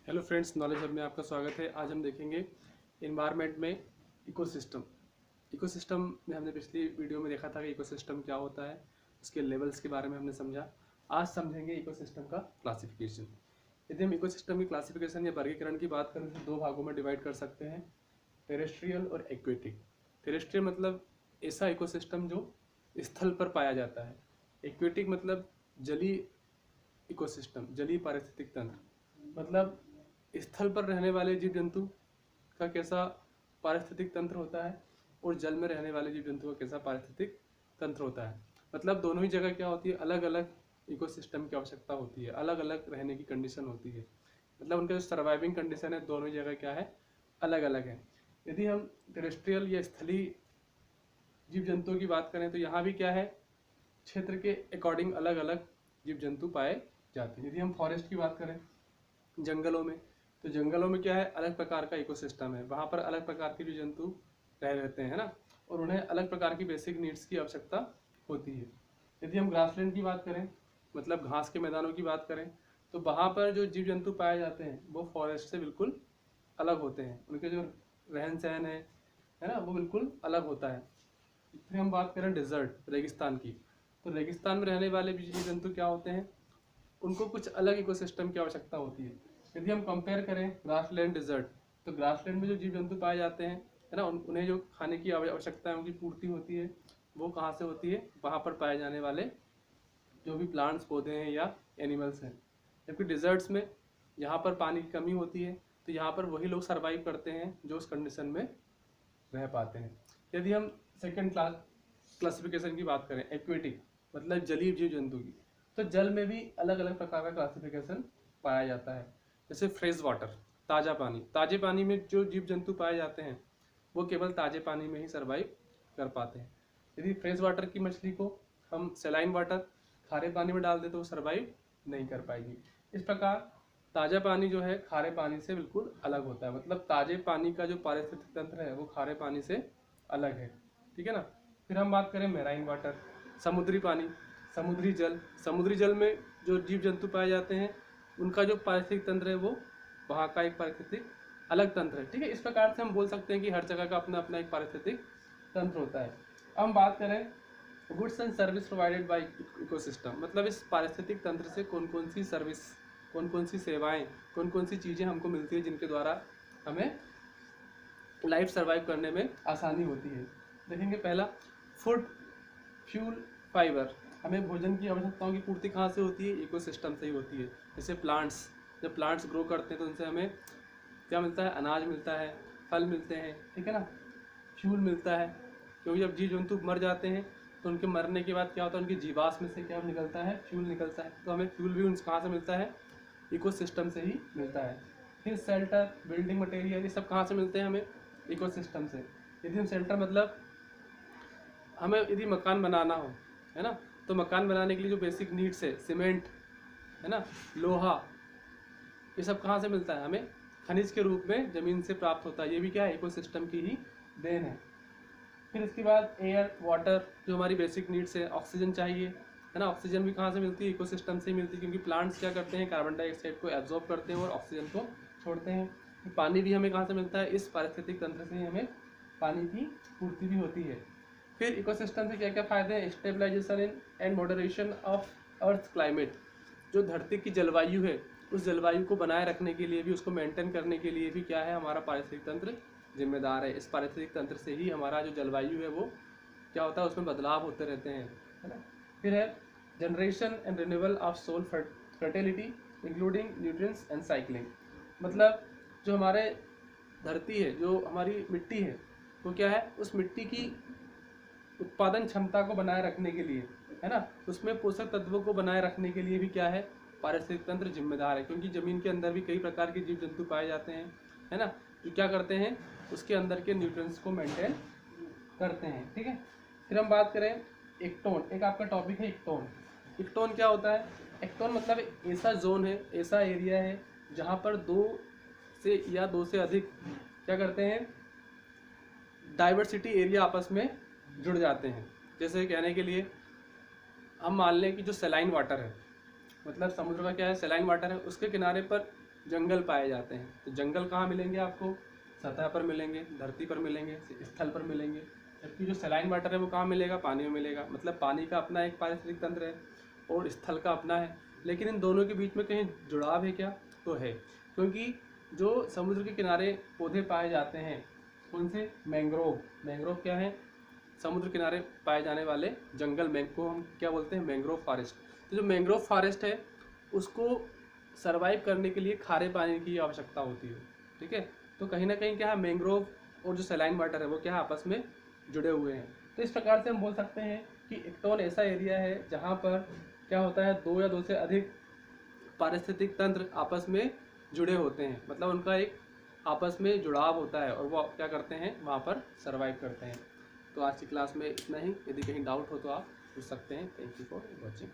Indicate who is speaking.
Speaker 1: Hello friends, knowledge hub में आपका स्वागत है। आज हम देखेंगे इन्वायरमेंट में इकोसिस्टम। इकोसिस्टम में हमने पिछली वीडियो में देखा था कि इकोसिस्टम क्या होता है, उसके लेवल्स के बारे में हमने समझा। आज समझेंगे इकोसिस्टम का क्लासिफिकेशन। यदि हम इकोसिस्टम की क्लासिफिकेशन या वर्गीकरण की बात करें तो दो भागों में डिवाइड कर सकते हैं, टेरेस्ट्रियल और एक्वेटिक। टेरेस्ट्रियल मतलब ऐसा इकोसिस्टम जो स्थल पर पाया जाता है। एक्वेटिक मतलब जलीय इकोसिस्टम, जलीय पारिस्थितिक तंत्र, मतलब स्थल पर रहने वाले जीव जंतु का कैसा पारिस्थितिक तंत्र होता है और जल में रहने वाले जीव जंतु का कैसा पारिस्थितिक तंत्र होता है। मतलब दोनों ही जगह क्या होती है, अलग अलग इकोसिस्टम की आवश्यकता होती है, अलग अलग रहने की कंडीशन होती है। मतलब उनका जो सर्वाइविंग कंडीशन है दोनों ही जगह क्या है, अलग अलग है। यदि हम टेरेस्ट्रियल या स्थलीय जीव जंतुओं की बात करें तो यहाँ भी क्या है, क्षेत्र के अकॉर्डिंग अलग अलग जीव जंतु पाए जाते हैं। यदि हम फॉरेस्ट की बात करें, जंगलों में, तो जंगलों में क्या है, अलग प्रकार का इकोसिस्टम है। वहाँ पर अलग प्रकार के जीव जंतु रहते हैं ना, और उन्हें अलग प्रकार की बेसिक नीड्स की आवश्यकता होती है। यदि हम ग्रासलैंड की बात करें, मतलब घास के मैदानों की बात करें, तो वहाँ पर जो जीव जंतु पाए जाते हैं वो फॉरेस्ट से बिल्कुल अलग होते हैं। उनके जो रहन सहन है ना, वो बिल्कुल अलग होता है। फिर हम बात करें डिजर्ट, रेगिस्तान की, तो रेगिस्तान में रहने वाले जीव जंतु क्या होते हैं, उनको कुछ अलग इकोसिस्टम की आवश्यकता होती है। यदि हम कंपेयर करें ग्रासलैंड डिजर्ट, तो ग्रासलैंड में जो जीव जंतु पाए जाते हैं है ना, उन्हें जो खाने की आवश्यकता है, उनकी पूर्ति होती है, वो कहाँ से होती है, वहाँ पर पाए जाने वाले जो भी प्लांट्स, पौधे हैं या एनिमल्स हैं। जबकि डिजर्ट्स में यहाँ पर पानी की कमी होती है, तो यहाँ पर वही लोग सर्वाइव करते हैं जो उस कंडीशन में रह पाते हैं। यदि हम सेकेंड क्लासिफिकेशन की बात करें, एक्वेटिक मतलब जलीय जीव जंतु की, तो जल में भी अलग अलग प्रकार का क्लासिफिकेशन पाया जाता है। जैसे फ्रेश वाटर, ताज़ा पानी, ताजे पानी में जो जीव जंतु पाए जाते हैं वो केवल ताजे पानी में ही सर्वाइव कर पाते हैं। यदि फ्रेश वाटर की मछली को हम सेलाइन वाटर, खारे पानी में डाल दें तो वो सर्वाइव नहीं कर पाएगी। इस प्रकार ताज़ा पानी जो है खारे पानी से बिल्कुल अलग होता है। मतलब ताजे पानी का जो पारिस्थितिक तंत्र है वो खारे पानी से अलग है, ठीक है ना। फिर हम बात करें मैराइन वाटर, समुद्री पानी, समुद्री जल। समुद्री जल में जो जीव जंतु पाए जाते हैं उनका जो पारिस्थितिक तंत्र है वो वहाँ का एक पारिस्थितिक अलग तंत्र है, ठीक है। इस प्रकार से हम बोल सकते हैं कि हर जगह का अपना अपना एक पारिस्थितिक तंत्र होता है। अब हम बात करें goods and service provided by ecosystem, मतलब इस पारिस्थितिक तंत्र से कौन कौन सी सर्विस, कौन कौन सी सेवाएं, कौन कौन सी चीज़ें हमको मिलती है जिनके द्वारा हमें लाइफ सर्वाइव करने में आसानी होती है। देखेंगे पहला, फूड, फ्यूल, फाइबर। हमें भोजन की आवश्यकताओं की पूर्ति कहाँ से होती है, इकोसिस्टम से ही होती है। जैसे प्लांट्स, जब प्लांट्स ग्रो करते हैं तो उनसे हमें क्या मिलता है, अनाज मिलता है, फल मिलते हैं, ठीक है ना। फ्यूल मिलता है, क्योंकि जब जीव जंतु मर जाते हैं तो उनके मरने के बाद क्या होता है, उनकी जीवाश्म में से क्या निकलता है, फ्यूल निकलता है। तो हमें फ्यूल भी उनसे कहाँ से मिलता है, इकोसिस्टम से ही मिलता है। फिर शेल्टर, बिल्डिंग मटेरियल, ये सब कहाँ से मिलते हैं हमें, इकोसिस्टम से। यदि हम शेल्टर मतलब हमें यदि मकान बनाना हो, है ना, तो मकान बनाने के लिए जो बेसिक नीड्स है, सीमेंट है ना, लोहा, ये सब कहाँ से मिलता है, हमें खनिज के रूप में ज़मीन से प्राप्त होता है। ये भी क्या है, इकोसिस्टम की ही देन है। फिर इसके बाद एयर, वाटर, जो हमारी बेसिक नीड्स है, ऑक्सीजन चाहिए, है ना। ऑक्सीजन भी कहाँ से मिलती है, इकोसिस्टम से ही मिलती है, क्योंकि प्लांट्स क्या करते हैं, कार्बन डाइऑक्साइड को एब्जॉर्ब करते हैं और ऑक्सीजन को छोड़ते हैं। पानी भी हमें कहाँ से मिलता है, इस पारिस्थितिक तंत्र से ही हमें पानी की पूर्ति भी होती है। फिर इकोसिस्टम से क्या क्या फ़ायदे हैं, stabilisation and moderation of earth climate. जो धरती की जलवायु है उस जलवायु को बनाए रखने के लिए भी, उसको मेंटेन करने के लिए भी क्या है, हमारा पारिस्थितिक तंत्र जिम्मेदार है। इस पारिस्थितिक तंत्र से ही हमारा जो जलवायु है वो क्या होता है, उसमें बदलाव होते रहते हैं, है ना। फिर है generation and renewal of soil fertility including nutrients and cycling. मतलब जो हमारे धरती है, जो हमारी मिट्टी है, वो क्या है, उस मिट्टी की उत्पादन क्षमता को बनाए रखने के लिए, है ना, उसमें पोषक तत्वों को बनाए रखने के लिए भी क्या है, पारिस्थितिक तंत्र जिम्मेदार है। क्योंकि ज़मीन के अंदर भी कई प्रकार के जीव जंतु पाए जाते हैं, है ना, जो क्या करते हैं, उसके अंदर के न्यूट्रिएंट्स को मेंटेन करते हैं, ठीक है। फिर हम बात करें एक्टोन, एक आपका टॉपिक है एक्टोन। एक्टोन क्या होता है, एक्टोन मतलब ऐसा जोन है, ऐसा एरिया है जहाँ पर दो से अधिक क्या करते हैं, डाइवर्सिटी एरिया आपस में जुड़ जाते हैं। जैसे कहने के लिए हम मान लें कि जो सेलाइन वाटर है, मतलब समुद्र का क्या है, सेलाइन वाटर है, उसके किनारे पर जंगल पाए जाते हैं। तो जंगल कहाँ मिलेंगे आपको? सतह पर मिलेंगे, धरती पर मिलेंगे, स्थल पर मिलेंगे। जबकि जो सलाइन वाटर है वो कहाँ मिलेगा? पानी में मिलेगा। मतलब पानी का अपना एक पारिस्थितिक तंत्र है और स्थल का अपना है। लेकिन इन दोनों के बीच में कहीं जुड़ाव है क्या? तो है, क्योंकि जो समुद्र के किनारे पौधे पाए जाते हैं उनसे मैंग्रोव, मैंग्रोव क्या है? समुद्र किनारे पाए जाने वाले जंगल को हम क्या बोलते हैं? Mangrove forest. तो जो मैंग्रोव फॉरेस्ट है उसको सरवाइव करने के लिए खारे पानी की आवश्यकता होती है। ठीक है, तो कहीं ना कहीं क्या है, मैंग्रोव और जो सलाइन वाटर है वो क्या है, आपस में जुड़े हुए हैं। तो इस प्रकार से हम बोल सकते हैं कि इक्टोन ऐसा एरिया है जहाँ पर क्या होता है, दो या दो से अधिक पारिस्थितिक तंत्र आपस में जुड़े होते हैं। मतलब उनका एक आपस में जुड़ाव होता है और वो क्या करते हैं, वहाँ पर सरवाइव करते हैं। तो आज की क्लास में इतना ही। यदि कहीं डाउट हो तो आप पूछ सकते हैं। Thank you for watching.